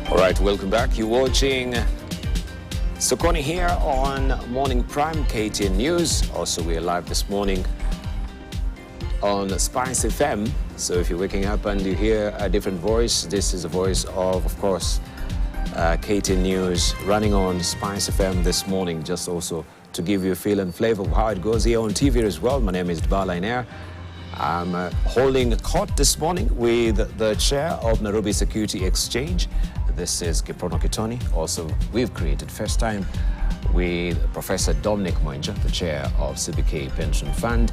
All right, welcome back. You're watching Sokoni here on Morning Prime KTN News. Also, we are live this morning on Spice FM. So if you're waking up and you hear a different voice, this is the voice of course, KTN News running on Spice FM this morning, just also to give you a feel and flavor of how it goes here on TV as well. My name is Dbala Inair. I'm holding court this morning with the chair of Nairobi Security Exchange. This is Kiprono Kitoni. Also, we've created first time with Professor Dominic Mwenja, the chair of CBK Pension Fund.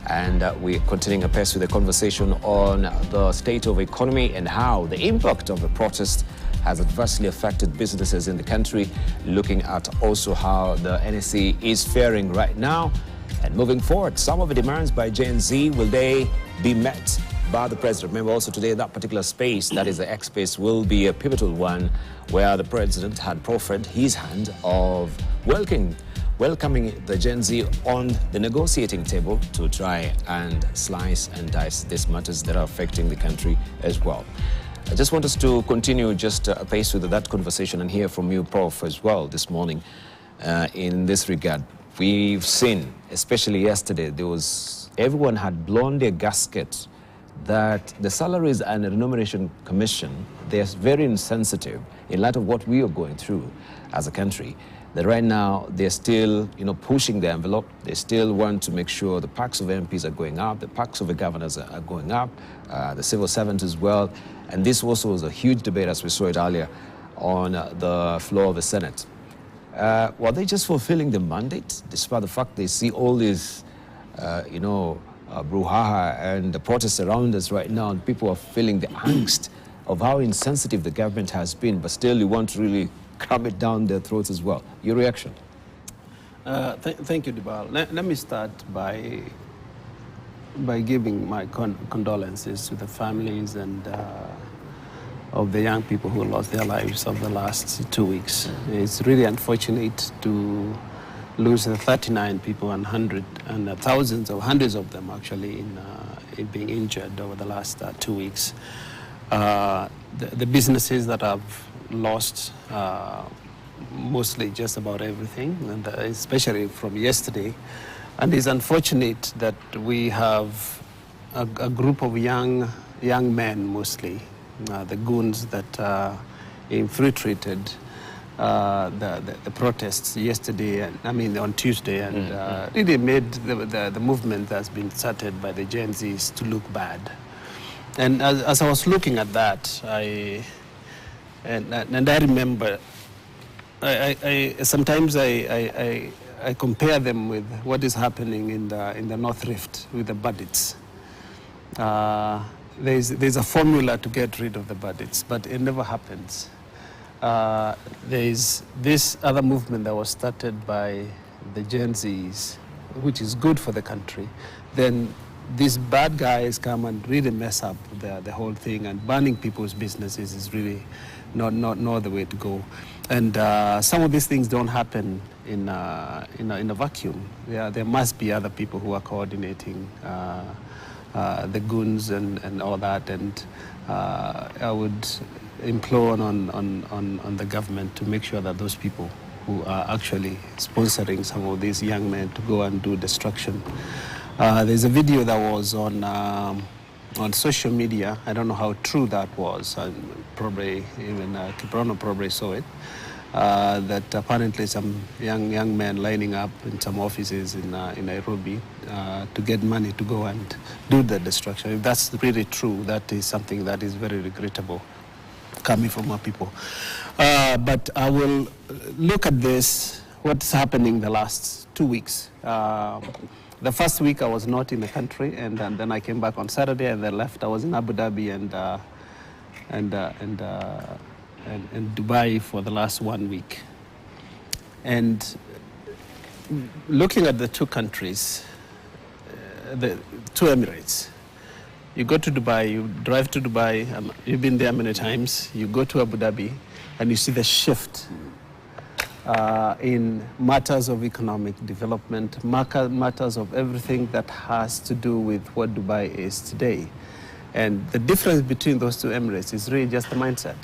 And we're continuing apace with the conversation on the state of economy and how the impact of the protest has adversely affected businesses in the country, looking at also how the NSE is faring right now. And moving forward, some of the demands by Gen Z, will they be met by the president? Remember also today that particular space, that is the X space, will be a pivotal one where the president had proffered his hand of welcoming the Gen Z on the negotiating table to try and slice and dice these matters that are affecting the country as well. I just want us to continue just apace with that conversation and hear from you, Prof, as well this morning in this regard. We've seen, especially yesterday, everyone had blown their gasket that the Salaries and Remuneration Commission, they're very insensitive in light of what we are going through as a country, that right now they're still pushing the envelope. They still want to make sure the packs of MPs are going up, the packs of the governors are going up, the civil servants as well. And this also was a huge debate, as we saw it earlier, on the floor of the Senate. Were they just fulfilling the mandate, despite the fact they see all this, brouhaha and the protests around us right now, and people are feeling the angst of how insensitive the government has been, but still you want to really cram it down their throats as well. Your reaction? Thank you, Dibal. Let me start by giving my condolences to the families and of the young people who lost their lives over the last 2 weeks. It's really unfortunate to lose 39 people and hundreds of them actually in being injured over the last 2 weeks. The businesses that have lost mostly just about everything, and especially from yesterday. And it's unfortunate that we have a group of young men mostly, the goons that infiltrated the protests yesterday, on Tuesday, and really made the movement that's been started by the Gen Zs to look bad. And as I was looking at that, I remember, sometimes I compare them with what is happening in the North Rift with the bandits. There's a formula to get rid of the bandits, but it never happens. There's this other movement that was started by the Gen Zs, which is good for the country. Then these bad guys come and really mess up the whole thing, and burning people's businesses is really not the way to go. And some of these things don't happen in a vacuum. There must be other people who are coordinating the goons and all that. And I would implore on the government to make sure that those people who are actually sponsoring some of these young men to go and do destruction. There's a video that was on social media. I don't know how true that was. Probably even Kiprono probably saw it. That apparently some young men lining up in some offices in Nairobi to get money to go and do the destruction. If that's really true, that is something that is very regrettable coming from our people. But I will look at this, what's happening the last 2 weeks. The first week I was not in the country, and then I came back on Saturday and then left. I was in Abu Dhabi and Dubai for the last 1 week. And looking at the two countries, the two Emirates, you go to Dubai, you drive to Dubai, you've been there many times, you go to Abu Dhabi, and you see the shift in matters of economic development, matters of everything that has to do with what Dubai is today. And the difference between those two Emirates is really just the mindset.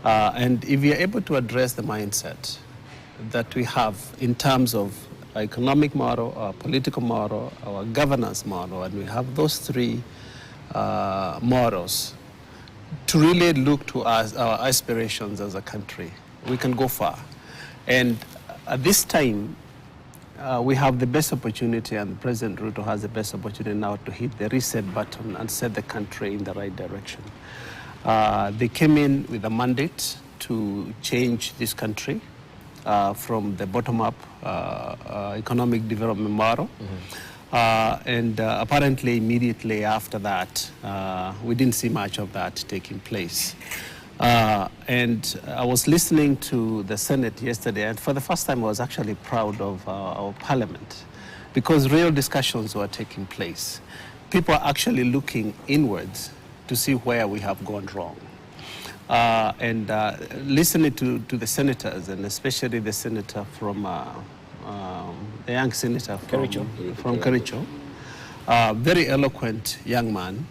And if we are able to address the mindset that we have in terms of our economic model, our political model, our governance model, and we have those three models to really look to our aspirations as a country, we can go far. And at this time, we have the best opportunity, and President Ruto has the best opportunity now to hit the reset button and set the country in the right direction. They came in with a mandate to change this country from the bottom-up economic development model. And apparently immediately after that, we didn't see much of that taking place. And I was listening to the Senate yesterday, and for the first time I was actually proud of our parliament, because real discussions were taking place. People are actually looking inwards to see where we have gone wrong. And listening to the senators, and especially the senator from, the young senator from Kericho, very eloquent young man,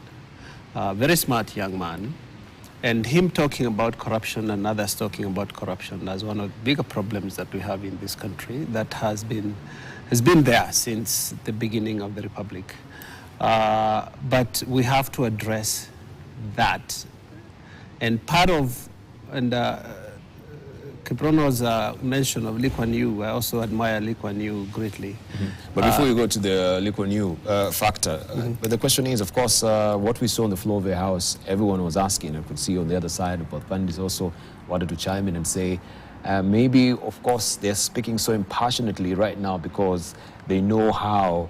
very smart young man, and him talking about corruption and others talking about corruption as one of the bigger problems that we have in this country that has been there since the beginning of the Republic. But we have to address that. And part of, Kiprono's mention of Lee Kuan Yew, I also admire Lee Kuan Yew greatly. But before you go to the Lee Kuan Yew factor, but the question is, of course, what we saw on the floor of the House, everyone was asking. I could see on the other side, but Pandis also wanted to chime in and say, maybe, of course, they're speaking so impassionately right now because they know how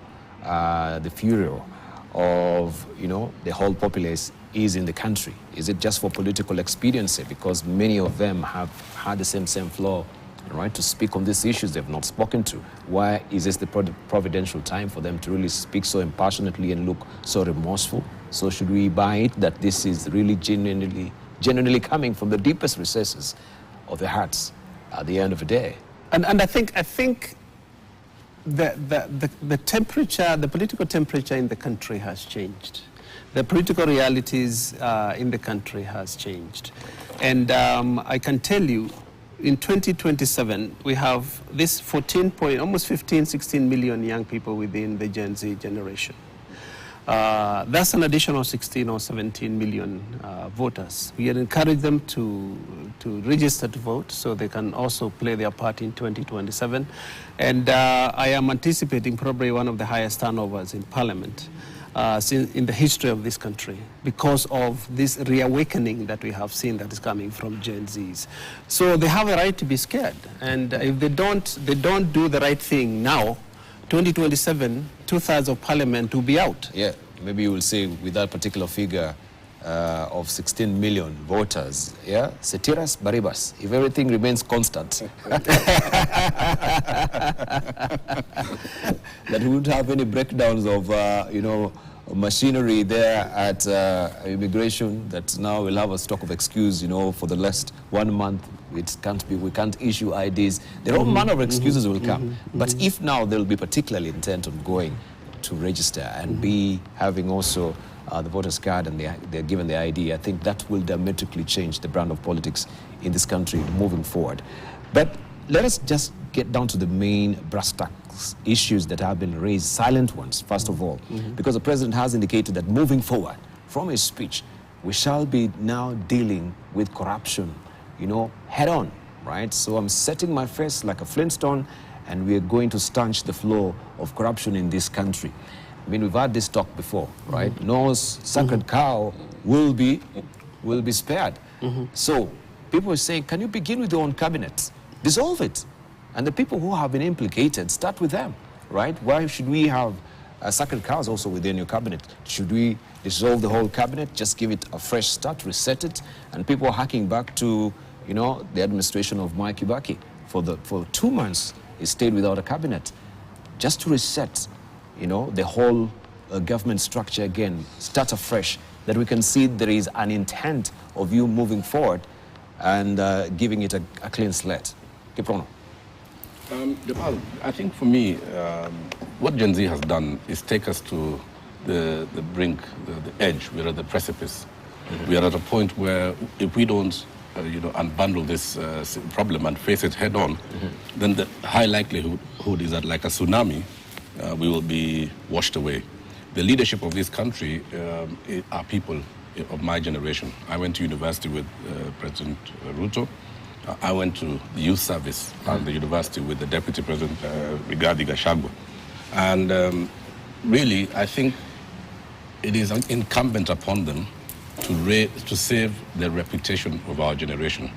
the furor of, the whole populace is in the country. Is it just for political expediency? Because many of them have had the same flaw, right, to speak on these issues they've not spoken to. Why is this the providential time for them to really speak so impassionately and look so remorseful? So should we buy it that this is really genuinely coming from the deepest recesses of their hearts at the end of the day? And I think the temperature, the political temperature in the country has changed. The political realities in the country has changed. And I can tell you, in 2027, we have this almost 15, 16 million young people within the Gen Z generation. That's an additional 16 or 17 million voters. We encourage them to register to vote so they can also play their part in 2027. And I am anticipating probably one of the highest turnovers in Parliament in the history of this country because of this reawakening that we have seen that is coming from Gen Zs. So they have a right to be scared. And if they don't do the right thing now, 2027, 2/3 of Parliament will be out. Yeah, maybe you will say with that particular figure of 16 million voters, yeah, Setiras Baribas, if everything remains constant, that we won't have any breakdowns of, machinery there at immigration, that now we'll have a stock of excuse, for the last 1 month, we can't issue IDs. There are all manner of excuses will come. But if now they'll be particularly intent on going to register and be having also the voter's card and they're given the ID, I think that will dramatically change the brand of politics in this country moving forward. But let us just get down to the main brass tacks issues that have been raised, silent ones, first of all, because the president has indicated that moving forward from his speech, we shall be now dealing with corruption, head on, right? So I'm setting my face like a Flintstone and we are going to stanch the flow of corruption in this country. I mean, we've had this talk before, right? No sacred cow will be spared. So people are saying, can you begin with your own cabinet? Dissolve it. And the people who have been implicated, start with them, right? Why should we have sacred cows also within your cabinet? Should we dissolve the whole cabinet, just give it a fresh start, reset it? And people are hacking back to, the administration of Mwai Kibaki. For 2 months, he stayed without a cabinet, just to reset, the whole government structure again, start afresh, that we can see there is an intent of you moving forward and giving it a clean slate. Kiprono. Jamal, I think for me, what Gen Z has done is take us to the brink, the edge. We're at the precipice. We are at a point where if we don't unbundle this problem and face it head on, then the high likelihood is that, like a tsunami, we will be washed away. The leadership of this country are people of my generation. I went to university with President Ruto. I went to the youth service at the university with the Deputy President, Rigathi Gachagua. And really, I think it is incumbent upon them to save the reputation of our generation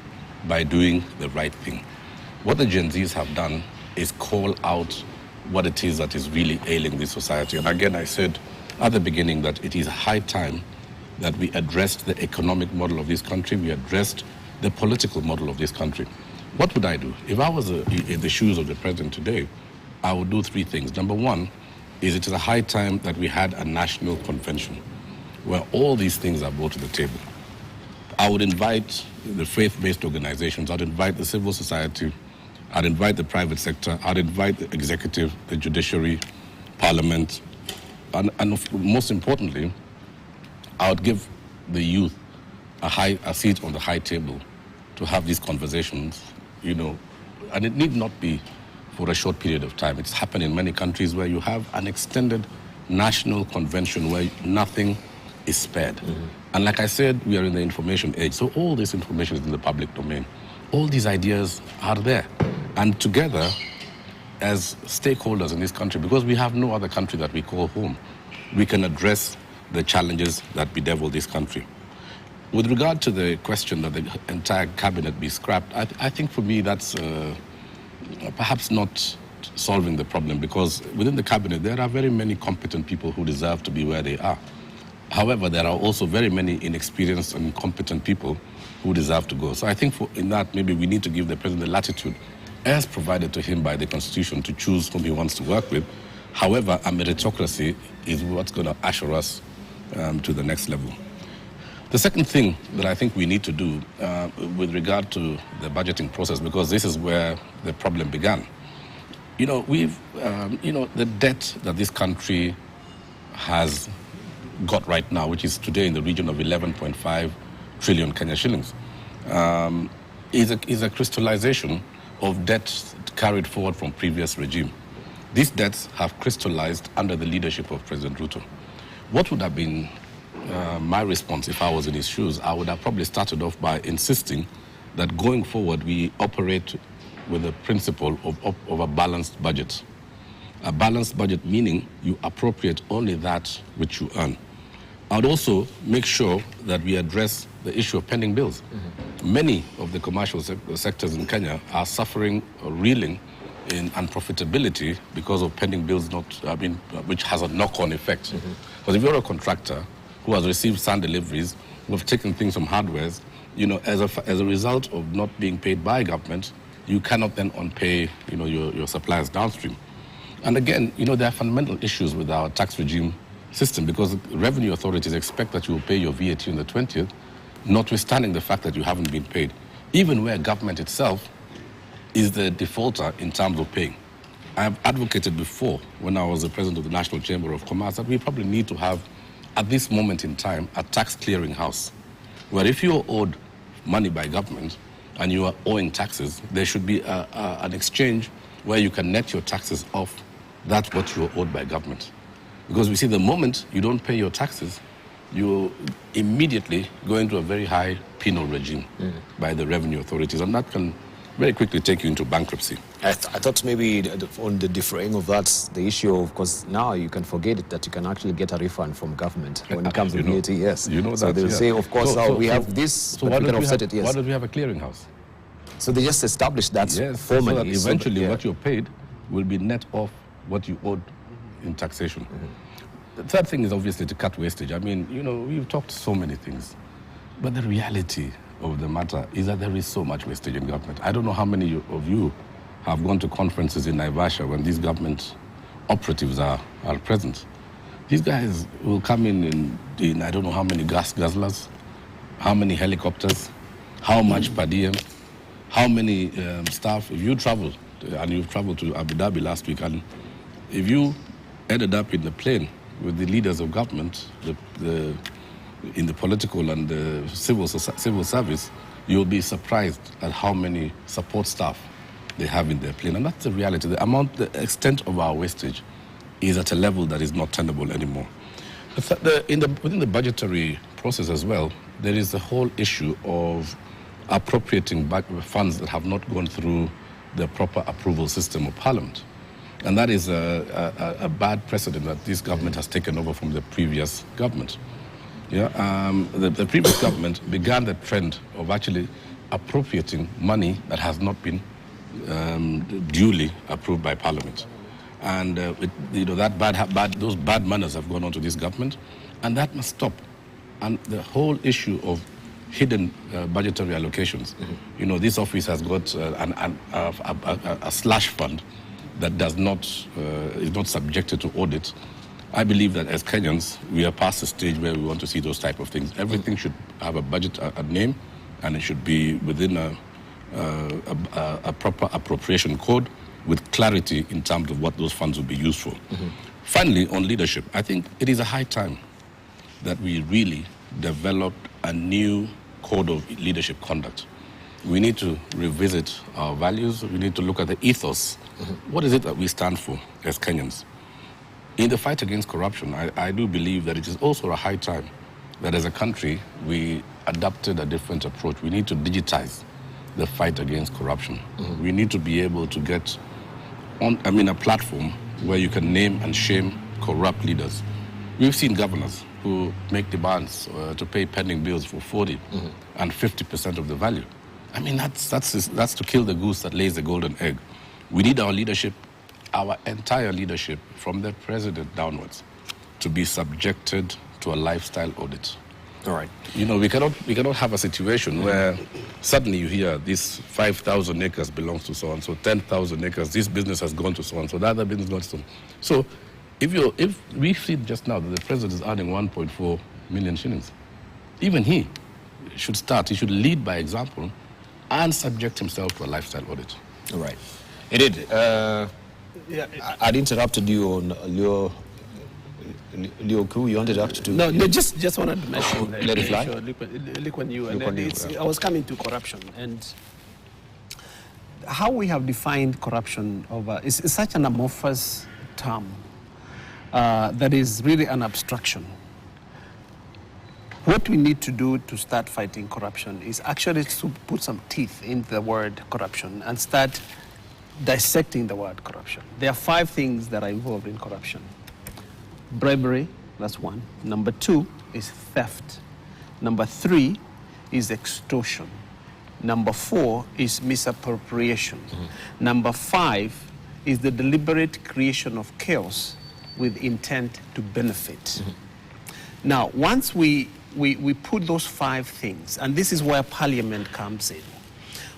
by doing the right thing. What the Gen Zs have done is call out what it is that is really ailing this society. And again, I said at the beginning that it is high time that we addressed the economic model of this country, we addressed the political model of this country. What would I do? If I was in the shoes of the president today, I would do three things. Number one is it is a high time that we had a national convention where all these things are brought to the table. I would invite the faith-based organizations, I'd invite the civil society, I'd invite the private sector, I'd invite the executive, the judiciary, parliament, and most importantly, I would give the youth a seat on the high table to have these conversations, and it need not be for a short period of time. It's happened in many countries where you have an extended national convention where nothing is spared. And like I said, we are in the information age, so all this information is in the public domain. All these ideas are there. And together, as stakeholders in this country, because we have no other country that we call home, we can address the challenges that bedevil this country. With regard to the question that the entire cabinet be scrapped, I think for me that's perhaps not solving the problem, because within the cabinet there are very many competent people who deserve to be where they are. However, there are also very many inexperienced and incompetent people who deserve to go. So I think in that, maybe we need to give the president the latitude as provided to him by the Constitution to choose whom he wants to work with. However, a meritocracy is what's going to usher us to the next level. The second thing that I think we need to do with regard to the budgeting process, because this is where the problem began. The debt that this country has got right now, which is today in the region of 11.5 trillion Kenya shillings, is a crystallization of debts carried forward from previous regime. These debts have crystallized under the leadership of President Ruto. What would have been my response if I was in his shoes? I would have probably started off by insisting that going forward we operate with the principle of a balanced budget. A balanced budget meaning you appropriate only that which you earn. I would also make sure that we address the issue of pending bills. Many of the commercial sectors in Kenya are suffering or reeling in unprofitability because of pending bills which has a knock-on effect. Because if you're a contractor who has received sand deliveries, who have taken things from hardwares, as a result of not being paid by government, you cannot then unpay your suppliers downstream. And again, there are fundamental issues with our tax regime system, because revenue authorities expect that you will pay your VAT on the 20th, notwithstanding the fact that you haven't been paid, even where government itself is the defaulter in terms of paying. I have advocated before, when I was the president of the National Chamber of Commerce, that we probably need to have, at this moment in time, a tax clearing house, where if you're owed money by government and you are owing taxes, there should be an exchange where you can net your taxes off that's what you're owed by government. Because we see the moment you don't pay your taxes, you immediately go into a very high penal regime by the revenue authorities, and that can very quickly take you into bankruptcy. I thought maybe on the defraying of that, the issue of, because now you can forget it, that you can actually get a refund from government when it comes to VAT, yes. You know that, so they'll say, of course, we have this, so but we can offset it, yes. Why don't we have a clearinghouse? So they just established that formally. So that eventually what you're paid will be net off what you owed in taxation. The third thing is obviously to cut wastage. I mean, we've talked so many things, but the reality of the matter is that there is so much wastage in government. I don't know how many of you have gone to conferences in Naivasha when these government operatives are present. These guys will come in I don't know how many gas guzzlers, how many helicopters, how much per diem, how many staff. If you travel, and you've traveled to Abu Dhabi last week, and if you ended up in the plane with the leaders of government, in the political and the civil service, you'll be surprised at how many support staff they have in their plane. And that's the reality. The extent of our wastage is at a level that is not tenable anymore. Within the budgetary process as well, there is the whole issue of appropriating funds that have not gone through the proper approval system of Parliament. And that is a bad precedent that this government has taken over from the previous government. Yeah, the previous government began the trend of actually appropriating money that has not been duly approved by Parliament. And those bad manners have gone on to this government, and that must stop. And the whole issue of hidden budgetary allocations, this office has got a slush fund that is not subjected to audit. I believe that as Kenyans, we are past the stage where we want to see those type of things. Everything should have a budget, a name, and it should be within a proper appropriation code with clarity in terms of what those funds will be used for. Finally, on leadership, I think it is a high time that we really develop a new code of leadership conduct. We need to revisit our values. We need to look at the ethos. What is it that we stand for as Kenyans? In the fight against corruption, I do believe that it is also a high time that as a country, we adopted a different approach. We need to digitize the fight against corruption. We need to be able to get on, a platform where you can name and shame corrupt leaders. We've seen governors who make demands to pay pending bills for 40 and 50% of the value. That's to kill the goose that lays the golden egg. We need our leadership, our entire leadership, from the president downwards, to be subjected to a lifestyle audit. All right. We cannot have a situation where suddenly you hear this 5,000 acres belongs to so and so, 10,000 acres, this business has gone to so and so, the other business goes to so. If we see just now that the president is earning 1.4 million shillings, even he should lead by example and subject himself to a lifestyle audit. All right. It did. I'd interrupted you on your Leo Ku. You wanted to... No, just wanted to mention... Let it fly? Sure, look on you. I was coming to corruption, and how we have defined corruption is such an amorphous term that is really an abstraction. What we need to do to start fighting corruption is actually to put some teeth in the word corruption and start dissecting the word corruption. There are 5 things that are involved in corruption. Bribery, that's 1. Number 2 is theft. Number 3 is extortion. Number 4 is misappropriation. Number 5 is the deliberate creation of chaos with intent to benefit. Now, once we put those 5 things, and this is where Parliament comes in,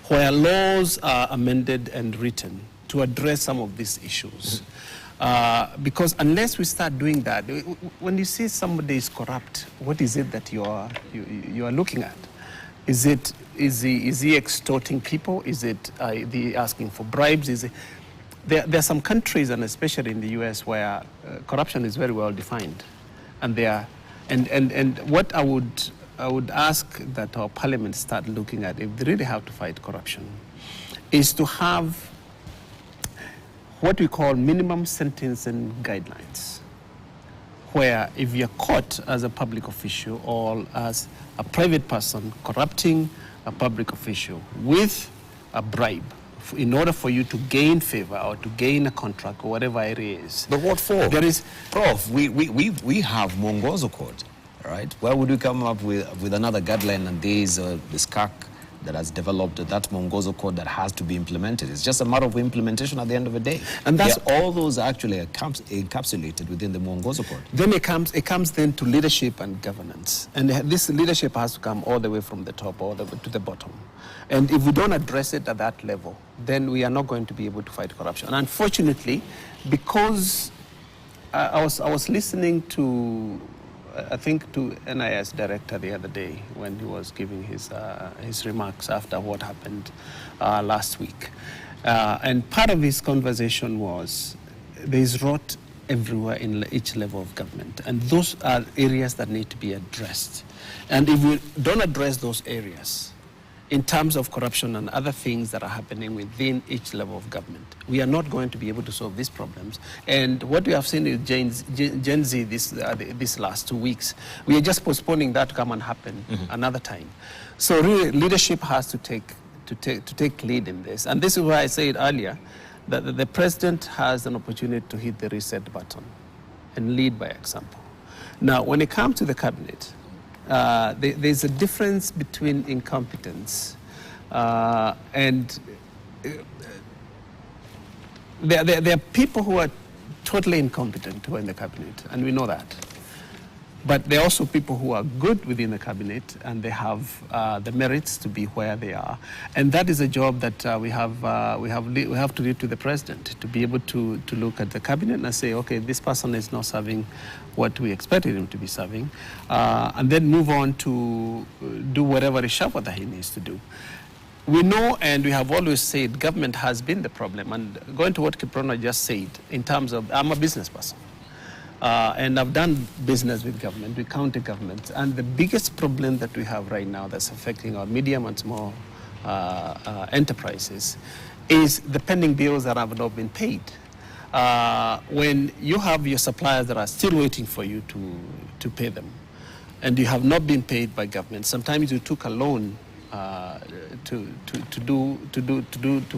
where laws are amended and written to address some of these issues. Because unless we start doing that, when you say somebody is corrupt, what is it that you are looking at? Is he extorting people? Is it the asking for bribes? There are some countries, and especially in the US, where corruption is very well defined, and what I would ask that our parliament start looking at, if they really have to fight corruption, is to have what we call minimum sentencing guidelines, where if you're caught as a public official or as a private person corrupting a public official with a bribe, in order for you to gain favor or to gain a contract or whatever it is. But what for? There is, Prof, we have Mwongozo Code, right? Where would we come up with another guideline, and there's the SCAC that has developed that Mwongozo Code that has to be implemented. It's just a matter of implementation at the end of the day. And that's all those actually encapsulated within the Mwongozo Code. Then it comes then to leadership and governance. And this leadership has to come all the way from the top all the way to the bottom. And if we don't address it at that level, then we are not going to be able to fight corruption. And unfortunately, because I was listening to, I think, to NIS director the other day when he was giving his remarks after what happened last week. And part of his conversation was there is rot everywhere in each level of government. And those are areas that need to be addressed. And if we don't address those areas, in terms of corruption and other things that are happening within each level of government. We are not going to be able to solve these problems. And what we have seen with Gen Z this last 2 weeks, we are just postponing that to come and happen another time. So really, leadership has to take lead in this. And this is why I said earlier that the president has an opportunity to hit the reset button and lead by example. Now, when it comes to the cabinet, there's a difference between incompetence and there are people who are totally incompetent who are in the cabinet, and we know that. But there are also people who are good within the cabinet, and they have the merits to be where they are. And that is a job that we have to leave to the president, to be able to look at the cabinet and say, okay, this person is not serving what we expected him to be serving, and then move on to do whatever reshuffle that he needs to do. We know, and we have always said, government has been the problem. And going to what Kiprono just said, in terms of, I'm a business person. And I've done business with government, with county governments, and the biggest problem that we have right now that's affecting our medium and small enterprises is the pending bills that have not been paid. When you have your suppliers that are still waiting for you to pay them, and you have not been paid by government, sometimes you took a loan to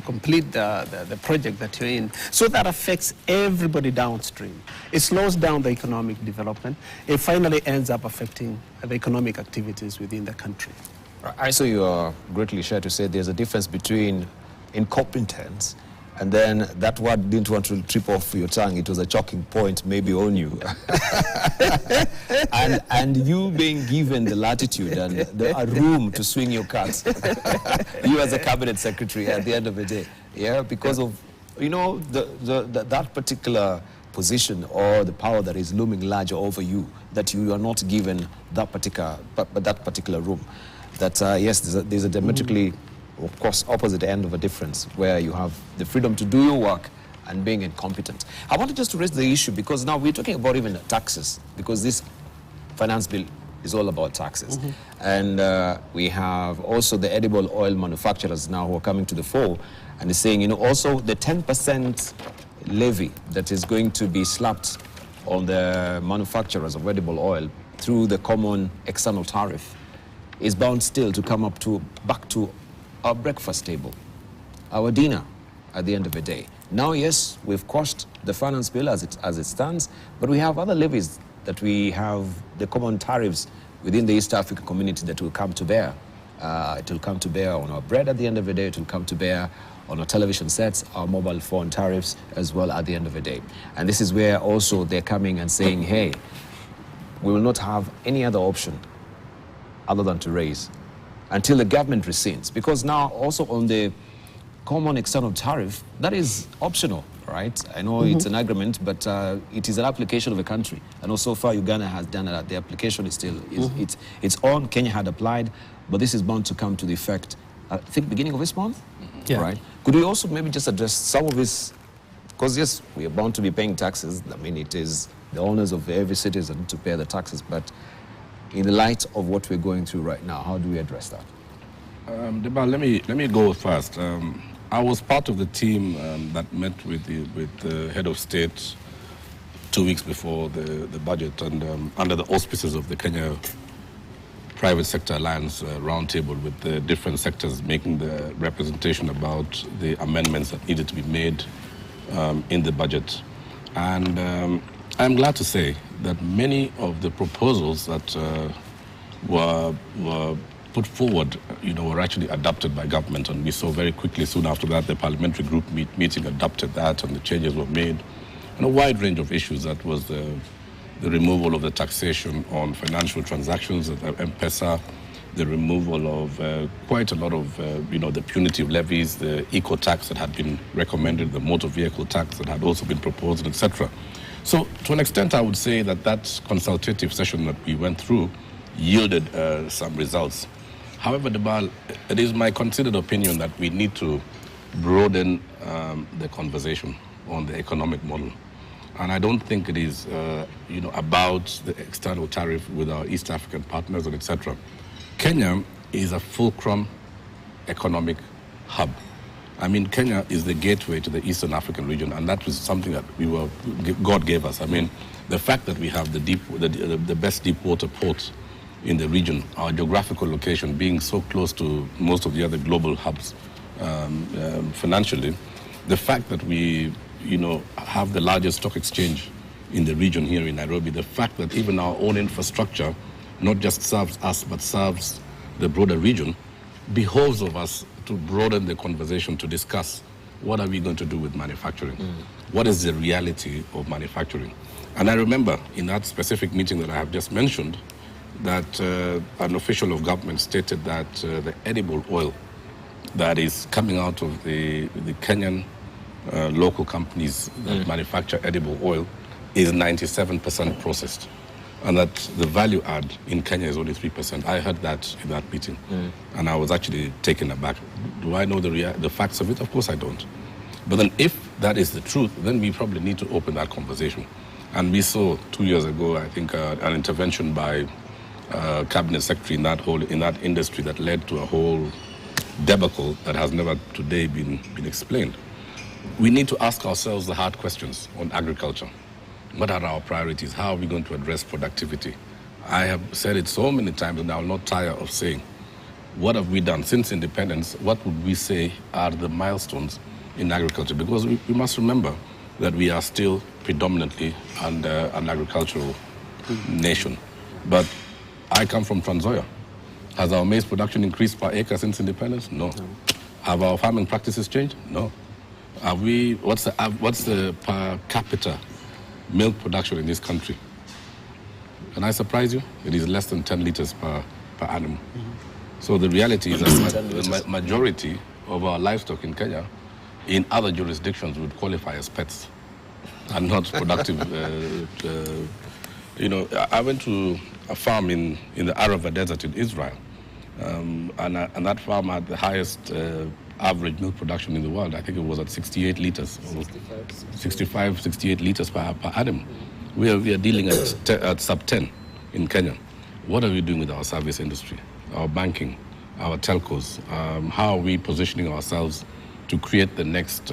complete the project that you're in. So that affects everybody downstream. It slows down the economic development. It finally ends up affecting the economic activities within the country. I saw you are greatly shared to say there's a difference between incompetence and then that word didn't want to trip off your tongue. It was a choking point maybe on you. and you being given the latitude and a room to swing your cards. You as a cabinet secretary at the end of the day. Yeah, because of, you know, that particular position or the power that is looming larger over you, that you are not given that particular room. That, yes, there's a diametrically, of course, opposite end of a difference where you have the freedom to do your work and being incompetent. I wanted just to raise the issue because now we're talking about even taxes, because this finance bill is all about taxes. And we have also the edible oil manufacturers now who are coming to the fore and they're saying, you know, also the 10% levy that is going to be slapped on the manufacturers of edible oil through the common external tariff is bound still to come up back to our breakfast table, our dinner at the end of the day. Now, yes, we've quashed the finance bill as it stands, but we have other levies that we have, the common tariffs within the East African community that will come to bear. It will come to bear on our bread at the end of the day. It will come to bear on our television sets, our mobile phone tariffs as well at the end of the day. And this is where also they're coming and saying, hey, we will not have any other option other than to raise until the government rescinds. Because now also on the common external tariff, that is optional, right? I know it's an agreement, but it is an application of a country. I know so far Uganda has done that. The application is still, it's on. Kenya had applied, but this is bound to come to the effect, I think, beginning of this month, right? Could we also maybe just address some of this? Because yes, we are bound to be paying taxes. I mean, it is the owners of every citizen to pay the taxes, but in the light of what we're going through right now, how do we address that? Deba, let me go first. I was part of the team that met with the head of state 2 weeks before the budget, and under the auspices of the Kenya Private Sector Alliance roundtable with the different sectors making the representation about the amendments that needed to be made in the budget. And I'm glad to say that many of the proposals that were put forward, you know, were actually adopted by government, and we saw very quickly soon after that the parliamentary group meeting adopted that, and the changes were made on a wide range of issues. That was the removal of the taxation on financial transactions at M-Pesa, the removal of quite a lot of, you know, the punitive levies, the eco tax that had been recommended, the motor vehicle tax that had also been proposed, etc. So to an extent, I would say that that consultative session that we went through yielded some results. However, it is my considered opinion that we need to broaden the conversation on the economic model. And I don't think it is, you know, about the external tariff with our East African partners and etc. Kenya is a fulcrum economic hub. I mean, Kenya is the gateway to the Eastern African region, and that was something that God gave us. I mean, the fact that we have the best deep water ports in the region, our geographical location being so close to most of the other global hubs financially, the fact that we, have the largest stock exchange in the region here in Nairobi, the fact that even our own infrastructure not just serves us but serves the broader region, behoves of us to broaden the conversation to discuss what are we going to do with manufacturing? What is the reality of manufacturing? And I remember in that specific meeting that I have just mentioned that an official of government stated that the edible oil that is coming out of the Kenyan local companies that manufacture edible oil is 97% processed, and that the value add in Kenya is only 3%. I heard that in that meeting, and I was actually taken aback. Do I know the facts of it? Of course I don't. But then if that is the truth, then we probably need to open that conversation. And we saw 2 years ago, I think, an intervention by cabinet secretary in that industry that led to a whole debacle that has never today been explained. We need to ask ourselves the hard questions on agriculture. What are our priorities? How are we going to address productivity? I have said it so many times, and I will not tire of saying, what have we done since independence? What would we say are the milestones in agriculture? Because we must remember that we are still predominantly an agricultural nation. But I come from Trans Nzoia. Has our maize production increased per acre since independence? No. Have our farming practices changed? No. What's the per capita milk production in this country? Can I surprise you? It is less than 10 liters per annum. So the reality is that the majority of our livestock in Kenya, in other jurisdictions, would qualify as pets and not productive. I went to a farm in the Arava Desert in Israel, and that farm had the highest average milk production in the world. I think it was at 68 liters, 68 liters per annum. We are dealing at sub 10 in Kenya. What are we doing with our service industry, our banking, our telcos? How are we positioning ourselves to create the next,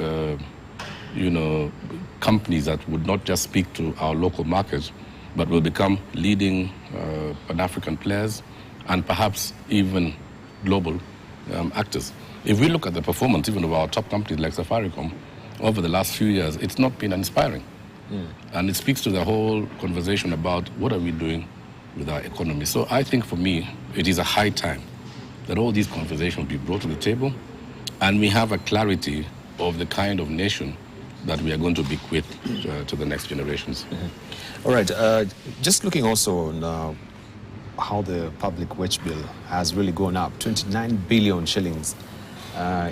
companies that would not just speak to our local markets, but will become leading Pan-African players and perhaps even global actors? If we look at the performance even of our top companies like Safaricom over the last few years, it's not been inspiring. And it speaks to the whole conversation about what are we doing with our economy. So I think for me, it is a high time that all these conversations be brought to the table and we have a clarity of the kind of nation that we are going to bequeath to the next generations. All right, just looking also on how the public wage bill has really gone up. 29 billion shillings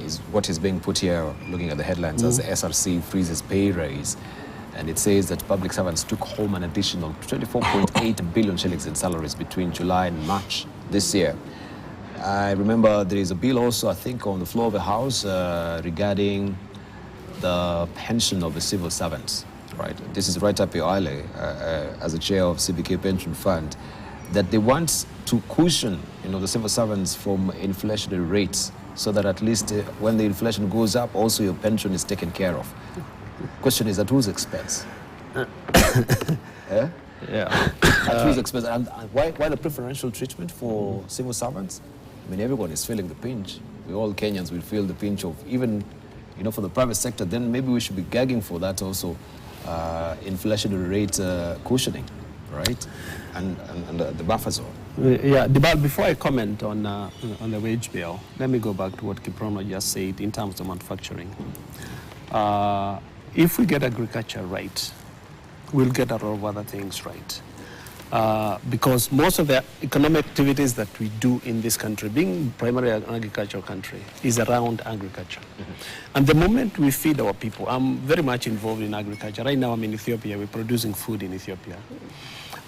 is what is being put here, looking at the headlines, as the SRC freezes pay raise. And it says that public servants took home an additional 24.8 billion shillings in salaries between July and March this year. I remember there is a bill also, I think, on the floor of the House regarding the pension of the civil servants, right? This is right up your alley as a chair of CBK Pension Fund, that they want to cushion, the civil servants from inflationary rates so that at least when the inflation goes up, also your pension is taken care of. Question is, at whose expense? Yeah. At whose expense? And why the preferential treatment for civil servants? I mean, everyone is feeling the pinch. We all Kenyans will feel the pinch of even, for the private sector. Then maybe we should be gagging for that also, inflationary rate cushioning, right? And the buffer zone. Yeah, Dibal, before I comment on the wage bill, let me go back to what Kiprono just said in terms of manufacturing. If we get agriculture right, we'll get a lot of other things right. Because most of the economic activities that we do in this country, being primarily an agricultural country, is around agriculture. And the moment we feed our people, I'm very much involved in agriculture. Right now I'm in Ethiopia, we're producing food in Ethiopia.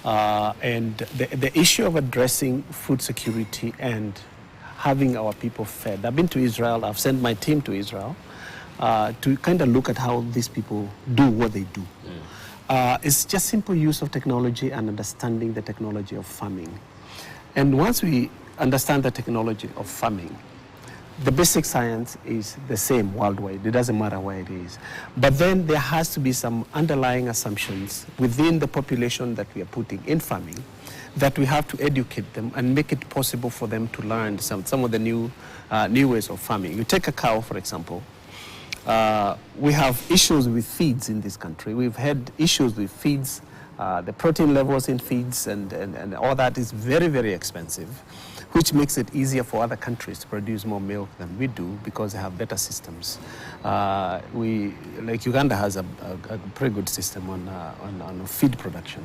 And the issue of addressing food security and having our people fed. I've been to Israel, I've sent my team to Israel to kind of look at how these people do what they do. It's just simple use of technology and understanding the technology of farming. And once we understand the technology of farming, the basic science is the same worldwide. It doesn't matter where it is. But then there has to be some underlying assumptions within the population that we are putting in farming that we have to educate them and make it possible for them to learn some of the new ways of farming. You take a cow, for example. We have issues with feeds in this country. We've had issues with feeds. The protein levels in feeds and all that is very, very expensive, which makes it easier for other countries to produce more milk than we do because they have better systems. Like Uganda has a pretty good system on feed production.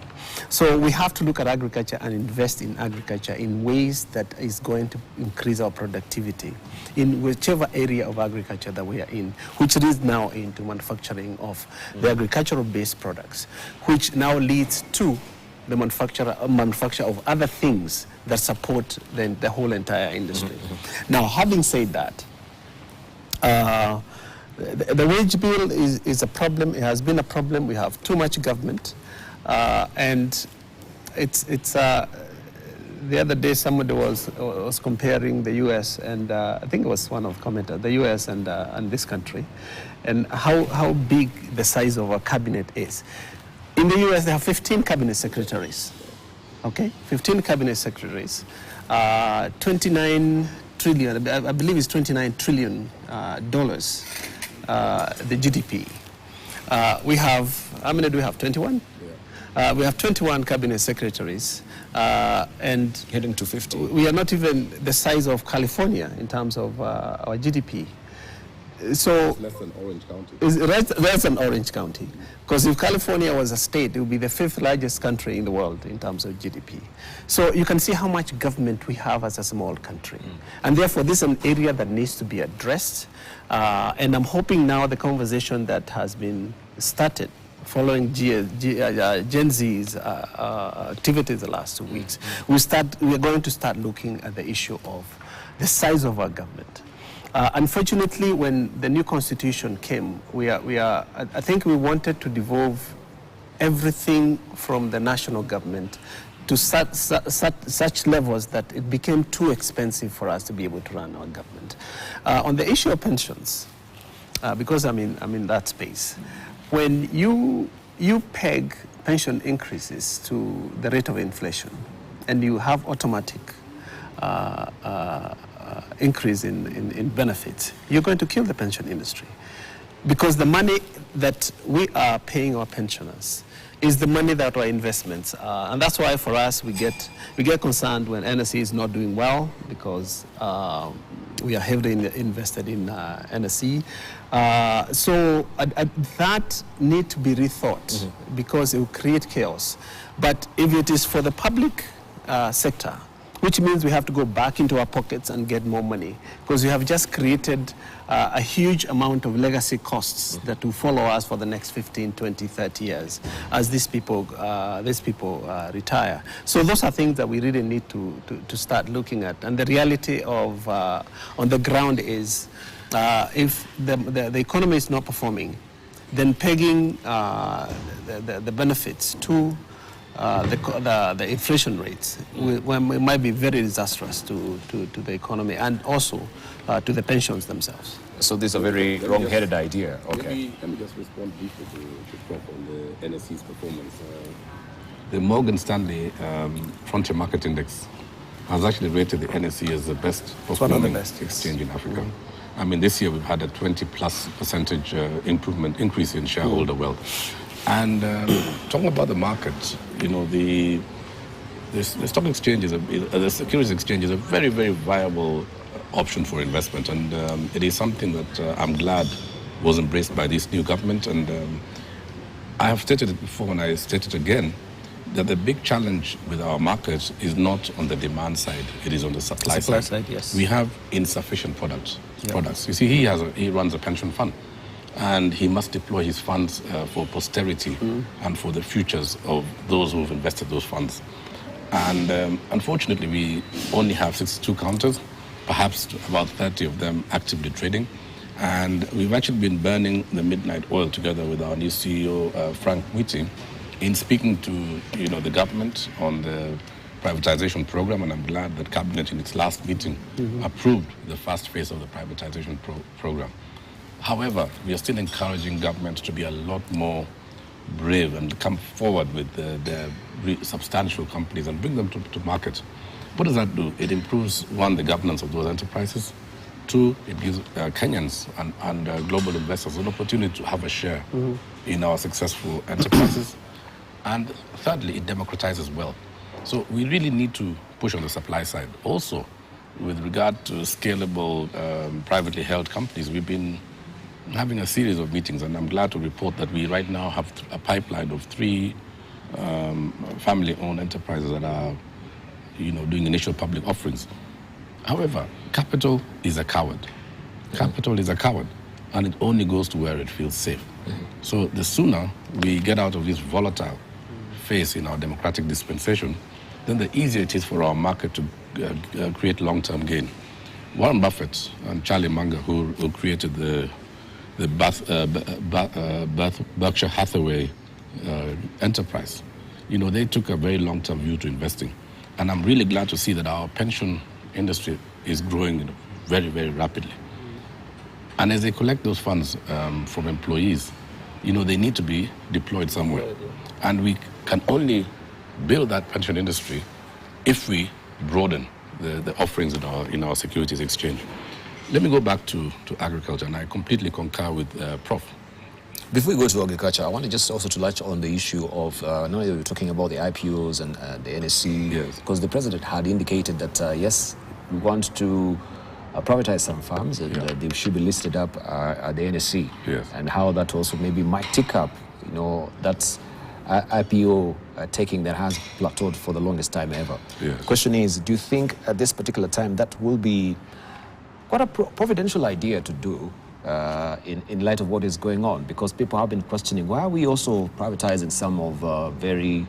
So we have to look at agriculture and invest in agriculture in ways that is going to increase our productivity in whichever area of agriculture that we are in, which is now into manufacturing of the agricultural-based products, which now leads to the manufacture of other things that support the whole entire industry. Now, having said that, the wage bill is a problem. It has been a problem. We have too much government, and it's the other day somebody was comparing the U.S. and I think it was one of the commenters, the U.S. and this country, and how big the size of our cabinet is. In the U.S., they have 15 cabinet secretaries, okay? 15 cabinet secretaries, 29 trillion, I believe it's $29 trillion, the GDP. We have, how many do we have, 21? Yeah. We have 21 cabinet secretaries, and heading to 50. We are not even the size of California in terms of our GDP. So it's less than Orange County. It's less than Orange County. Because if California was a state, it would be the 5th largest country in the world in terms of GDP. So you can see how much government we have as a small country. And therefore, this is an area that needs to be addressed. And I'm hoping now the conversation that has been started following Gen Z's activities the last 2 weeks, we're going to start looking at the issue of the size of our government. Unfortunately, when the new constitution came, I think we wanted to devolve everything from the national government to such levels that it became too expensive for us to be able to run our government. On the issue of pensions, because I'm in that space, when you peg pension increases to the rate of inflation, and you have automatic increase in benefits, you're going to kill the pension industry. Because the money that we are paying our pensioners is the money that our investments are. And that's why for us, we get concerned when NSE is not doing well, because we are heavily invested in NSE. So that need to be rethought, because it will create chaos. But if it is for the public sector, which means we have to go back into our pockets and get more money, because we have just created a huge amount of legacy costs that will follow us for the next 15, 20, 30 years as these people retire. So those are things that we really need to start looking at. And the reality of on the ground is if the economy is not performing, then pegging the benefits to the inflation rates it might be very disastrous to the economy and also to the pensions themselves. So this is a very wrong-headed idea. Okay. Let me just respond briefly to Prof on the NSE's performance. The Morgan Stanley Frontier Market Index has actually rated the NSE as the best performing exchange in Africa. I mean, this year we've had a 20+% increase in shareholder wealth. And talking about the market, you know, the stock exchange the securities exchange is a very, very viable option for investment, and it is something that I'm glad was embraced by this new government. And I have stated it before, and I state it again, that the big challenge with our market is not on the demand side; it is on the supply side. Yes. We have insufficient products. You see, he runs a pension fund, and he must deploy his funds for posterity and for the futures of those who've invested those funds. And unfortunately, we only have 62 counters, perhaps about 30 of them actively trading. And we've actually been burning the midnight oil together with our new CEO, Frank Mwiti, in speaking to the government on the privatization program, and I'm glad that Cabinet in its last meeting approved the first phase of the privatization program. However, we are still encouraging government to be a lot more brave and come forward with their substantial companies and bring them to market. What does that do? It improves, one, the governance of those enterprises. Two, it gives Kenyans and global investors an opportunity to have a share in our successful enterprises. And thirdly, it democratizes wealth. So we really need to push on the supply side. Also, with regard to scalable privately held companies, we've been having a series of meetings, and I'm glad to report that we right now have a pipeline of 3 family-owned enterprises that are, doing initial public offerings. However, capital is a coward. Capital is a coward, and it only goes to where it feels safe. So the sooner we get out of this volatile phase in our democratic dispensation, then the easier it is for our market to create long-term gain. Warren Buffett and Charlie Munger, who created the Berkshire Hathaway enterprise, they took a very long-term view to investing. And I'm really glad to see that our pension industry is growing very, very rapidly. And as they collect those funds from employees, they need to be deployed somewhere. And we can only build that pension industry if we broaden the offerings in our securities exchange. Let me go back to agriculture, and I completely concur with Prof. Before we go to agriculture, I want to just also to touch on the issue of, now you were talking about the IPOs and the NSC, yes, because the president had indicated that, yes, we want to privatize some farms, and they should be listed up at the NSC, yes, and how that also maybe might tick up, that's IPO taking that has plateaued for the longest time ever. Yes. The question is, do you think at this particular time that will be quite a providential idea to do in light of what is going on? Because people have been questioning, why are we also privatizing some of very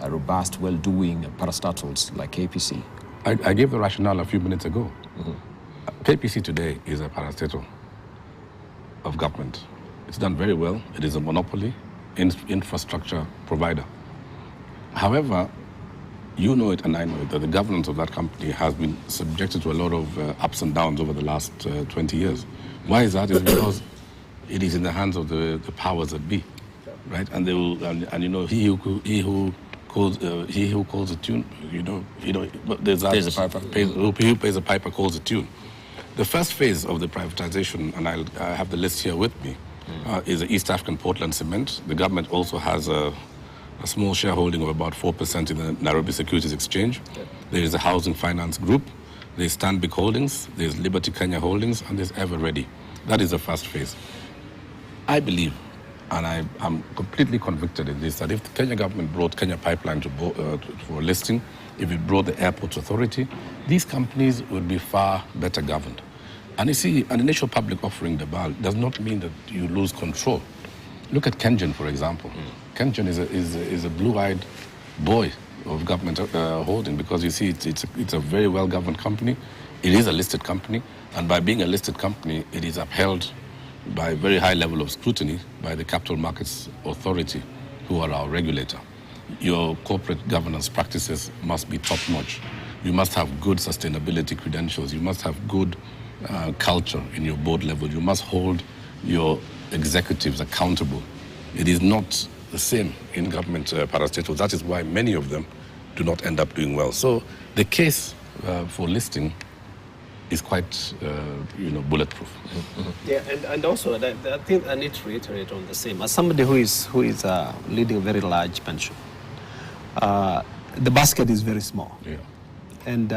robust, well-doing parastatals like KPC? I gave the rationale a few minutes ago. KPC today is a parastatal of government. It's done very well. It is a monopoly infrastructure provider. However, you know it and I know it, that the governance of that company has been subjected to a lot of ups and downs over the last 20 years. Why is that? It's because it is in the hands of the powers that be, right? And they will, and he who calls the tune, there's a piper. Who pays the piper calls the tune. The first phase of the privatization, and I have the list here with me, is the East African Portland Cement. The government also has a small shareholding of about 4% in the Nairobi Securities Exchange. There is a Housing Finance Group. There's Stanbic Holdings. There's Liberty Kenya Holdings, and there's Ever Ready. That is the first phase. I believe, and I'm completely convicted in this, that if the Kenya government brought Kenya Pipeline for listing, if it brought the Airports Authority, these companies would be far better governed. And you see, an initial public offering does not mean that you lose control. Look at Kengen, for example. Kengen is a blue-eyed boy of government holding, because you see it's a very well-governed company. It is a listed company, and by being a listed company, it is upheld by a very high level of scrutiny by the Capital Markets Authority, who are our regulator. Your corporate governance practices must be top-notch. You must have good sustainability credentials. You must have good culture in your board level. You must hold your executives accountable. It is not the same in government parastatals. That is why many of them do not end up doing well. So the case for listing is quite, bulletproof. Yeah, and also I think I need to reiterate on the same. As somebody who is leading a very large pension, the basket is very small. Yeah. And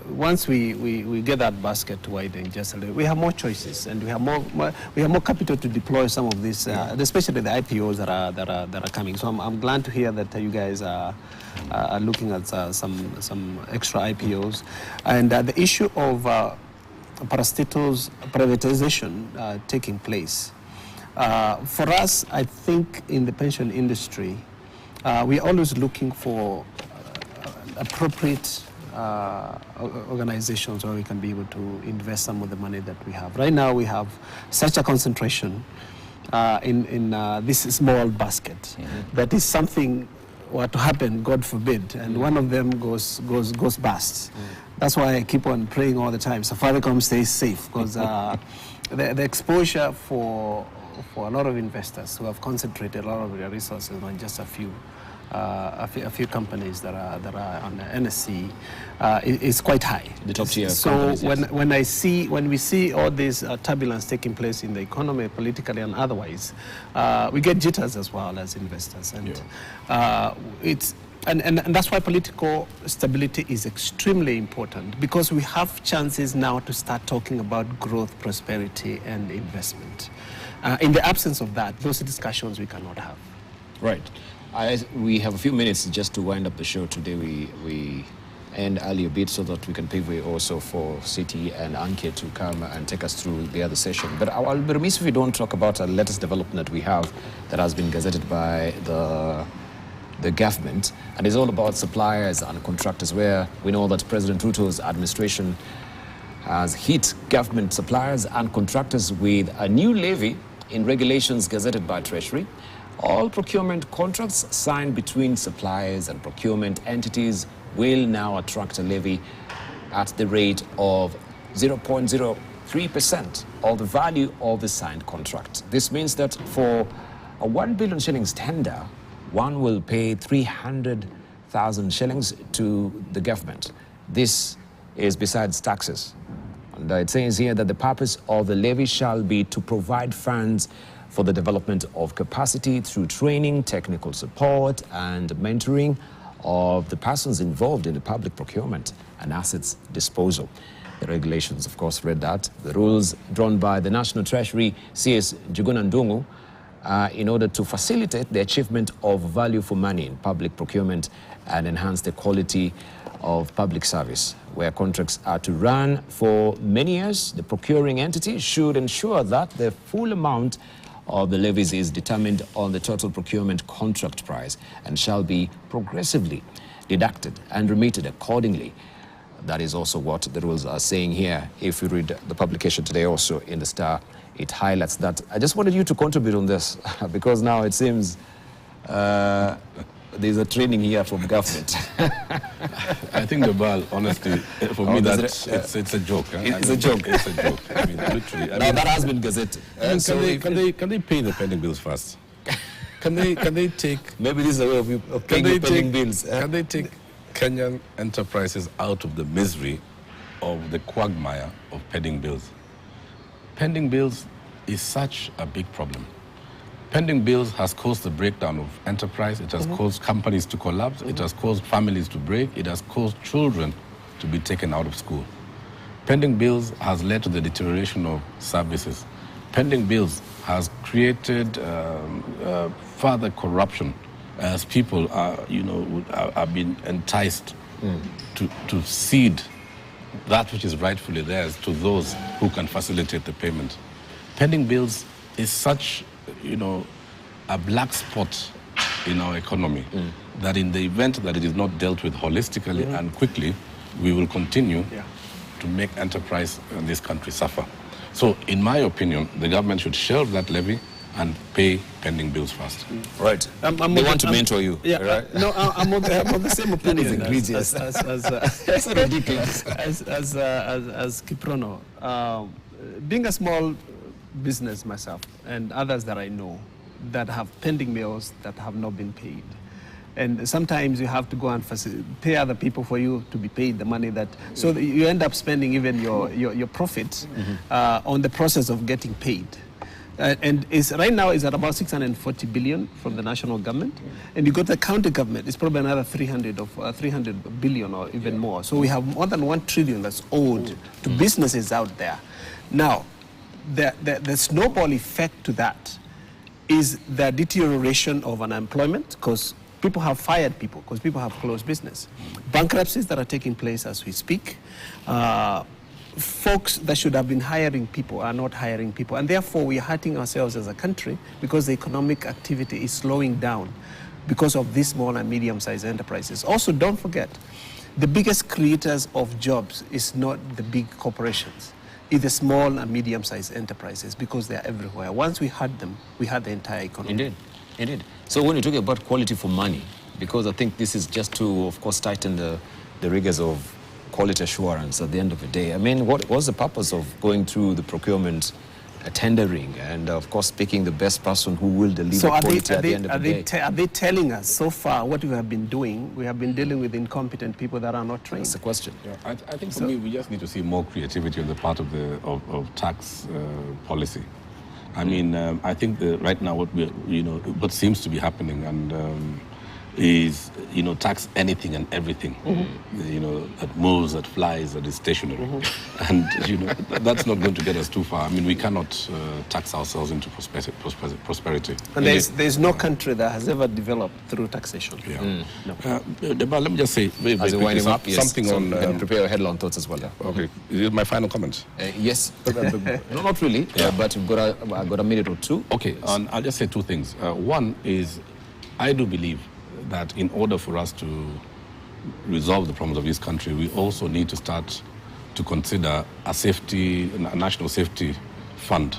once we get that basket widening just a little, we have more choices, and we have more capital to deploy some of these, especially the IPOs that are coming. So I'm glad to hear that you guys are looking at some extra IPOs, and the issue of parastatals privatization taking place. For us, I think in the pension industry, we are always looking for appropriate organizations where we can be able to invest some of the money that we have. Right now we have such a concentration in this small basket. That is something were to happen, God forbid, and one of them goes bust. That's why I keep on praying all the time. Safaricom stays safe, because the exposure for a lot of investors who have concentrated a lot of their resources on just a few companies that are on the NSC is quite high. The top tier so companies, yes. when we see all this turbulence taking place in the economy, politically and otherwise, we get jitters as well as investors, and And that's why political stability is extremely important, because we have chances now to start talking about growth, prosperity, and investment. In the absence of that, those discussions we cannot have. Right. We have a few minutes just to wind up the show today. We end early a bit so that we can pave way also for City and Anke to come and take us through the other session. But I'll be remiss if we don't talk about a latest development we have that has been gazetted by the government, and it's all about suppliers and contractors, where we know that President Ruto's administration has hit government suppliers and contractors with a new levy in regulations gazetted by Treasury. All procurement contracts signed between suppliers and procurement entities will now attract a levy at the rate of 0.03% of the value of the signed contract. This means that for a 1 billion shillings tender, one will pay 300,000 shillings to the government. This is besides taxes. And it says here that the purpose of the levy shall be to provide funds for the development of capacity through training, technical support, and mentoring of the persons involved in the public procurement and assets disposal. The regulations, of course, read that. The rules drawn by the National Treasury, CS Njuguna Ndung'u, in order to facilitate the achievement of value for money in public procurement and enhance the quality of public service. Where contracts are to run for many years, the procuring entity should ensure that the full amount of the levies is determined on the total procurement contract price and shall be progressively deducted and remitted accordingly. That is also what the rules are saying here. If you read the publication today also in the Star, it highlights that. I just wanted you to contribute on this because now it seems there's a training here from government. I think the ball, honestly, for me, it's a joke. It's a joke. It's a joke. I mean, literally. Now that has been gazetted. Can they pay the pending bills first? Can they take? Maybe this is a way of paying the pending bills. Can they take Kenyan enterprises out of the misery of the quagmire of pending bills? Pending bills is such a big problem. Pending bills has caused the breakdown of enterprise. It has caused companies to collapse. It has caused families to break. It has caused children to be taken out of school. Pending bills has led to the deterioration of services. Pending bills has created further corruption as people are being enticed to cede that which is rightfully theirs to those who can facilitate the payment. Pending bills is such, a black spot in our economy that in the event that it is not dealt with holistically and quickly, we will continue to make enterprise in this country suffer. So, in my opinion, the government should shelve that levy and pay pending bills first. Right. They want to mentor you. Yeah. Right? No, I'm on the same opinion. That is egregious. That's ridiculous. As Kiprono, being a small business myself and others that I know that have pending bills that have not been paid. And sometimes you have to go and pay other people for you to be paid the money that, so that you end up spending even your profits on the process of getting paid. And right now is at about 640 billion from the national government, and you got the county government. It's probably another 300 billion or even more. So we have more than 1 trillion that's owed to businesses out there. Now, the snowball effect to that is the deterioration of unemployment, because people have fired people, because people have closed business. Bankruptcies that are taking place as we speak. Folks that should have been hiring people are not hiring people, and therefore we are hurting ourselves as a country because the economic activity is slowing down because of these small and medium-sized enterprises. Also, don't forget, the biggest creators of jobs is not the big corporations. It's the small and medium-sized enterprises, because they're everywhere. Once we had them, we had the entire economy. Indeed. So when you're talking about quality for money, Because I think this is just to, of course, tighten the rigors of quality assurance at the end of the day. I mean, what was the purpose of going through the procurement, tendering, and of course picking the best person who will deliver quality at the end of the day? Are they telling us so far what we have been doing? We have been dealing with incompetent people that are not trained. That's the question. Yeah, I think for me, we just need to see more creativity on the part of of tax policy. I mean, I think right now what seems to be happening is tax anything and everything, that moves, that flies, that is stationary, and that's not going to get us too far. I mean, we cannot tax ourselves into prosperity. And there's no country that has ever developed through taxation. Yeah. But let me just say something on. You can prepare your headline thoughts as well. Okay, is it my final comment? Yes, no, not really. But we've got a minute or two. Okay, and I'll just say two things. One is, I do believe that in order for us to resolve the problems of this country, we also need to start to consider a national safety fund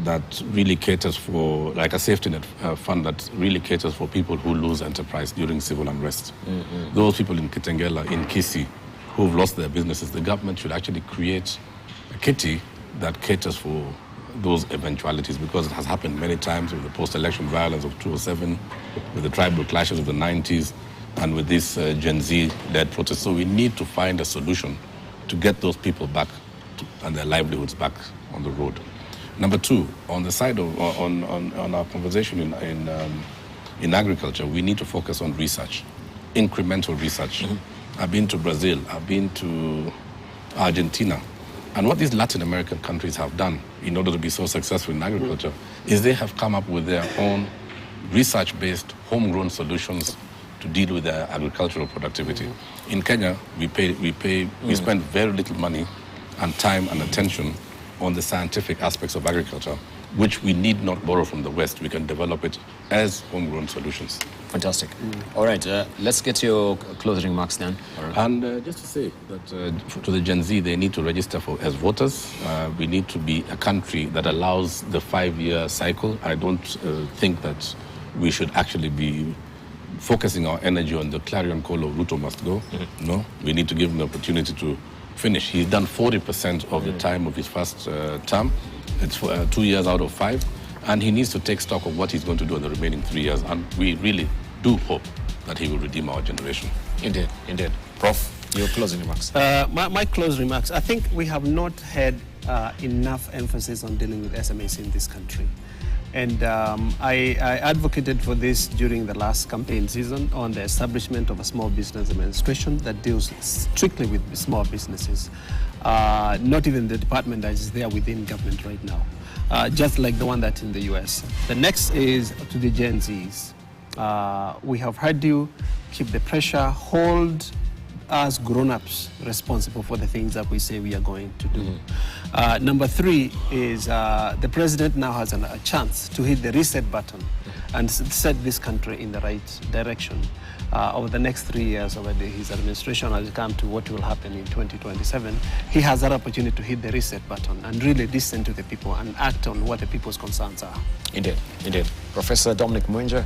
that really caters for, like a safety net fund that really caters for people who lose enterprise during civil unrest. Those people in Kitengela, in Kisii, who've lost their businesses, the government should actually create a kitty that caters for those eventualities, because it has happened many times with the post-election violence of 2007, with the tribal clashes of the 90s, and with this Gen Z-led protest. So we need to find a solution to get those people back and their livelihoods back on the road. Number two, on the side of on our conversation in agriculture, we need to focus on research, incremental research. I've been to Brazil, I've been to Argentina. And what these Latin American countries have done in order to be so successful in agriculture is they have come up with their own research-based, homegrown solutions to deal with their agricultural productivity. In Kenya, we spend very little money and time and attention on the scientific aspects of agriculture, which we need not borrow from the West. We can develop it as homegrown solutions. Fantastic. All right, let's get your closing remarks then. And just to say that to the Gen Z, they need to register as voters. We need to be a country that allows the 5-year cycle. I don't think that we should actually be focusing our energy on the clarion call of Ruto must go. No, we need to give him the opportunity to finish. He's done 40% of the time of his first term. It's 2 years out of 5. And he needs to take stock of what he's going to do in the remaining 3 years. And we really do hope that he will redeem our generation. Indeed, indeed. Prof, your closing remarks. My closing remarks. I think we have not had enough emphasis on dealing with SMEs in this country. And I advocated for this during the last campaign season on the establishment of a small business administration that deals strictly with small businesses. Not even the department that is there within government right now, just like the one that's in the US. The next is to the Gen Zs. We have heard you, keep the pressure, hold us grown-ups responsible for the things that we say we are going to do. Number 3 is the president now has a chance to hit the reset button and set this country in the right direction. Over the next 3 years of his administration, as it comes to what will happen in 2027, he has that opportunity to hit the reset button and really listen to the people and act on what the people's concerns are. Indeed, indeed. Professor Dominic Mwenje,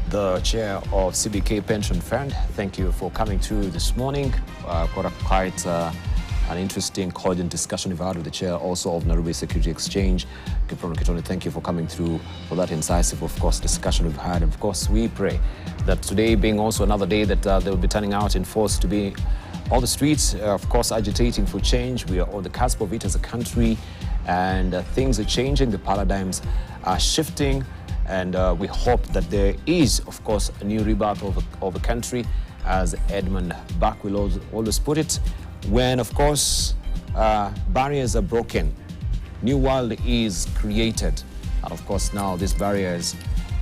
the chair of CBK Pension Fund, thank you for coming through this morning. Quite an interesting, cogent discussion we've had with the chair also of Nairobi Security Exchange. Kiprono Kitone, thank you for coming through for that incisive, of course, discussion we've had. And of course, we pray that today being also another day that they will be turning out in force to be on the streets, of course, agitating for change. We are on the cusp of it as a country, and things are changing. The paradigms are shifting. And we hope that there is, of course, a new rebirth of a country, as Edmund Burke will always put it, when, of course, barriers are broken, new world is created. And, of course, now these barriers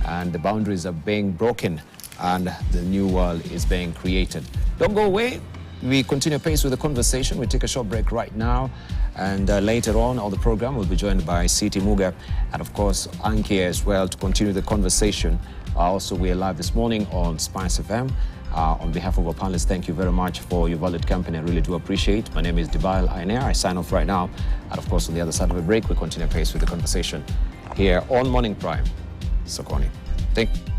and the boundaries are being broken and the new world is being created. Don't go away. We continue pace with the conversation. We take a short break right now. And later on the program, we'll be joined by Siti Muga and, of course, Anki as well to continue the conversation. Also, we are live this morning on Spice FM. On behalf of our panelists, thank you very much for your valued company. I really do appreciate. My name is Dibail Ainer. I sign off right now. And, of course, on the other side of the break, we continue pace with the conversation here on Morning Prime, Sokoni. Thank you.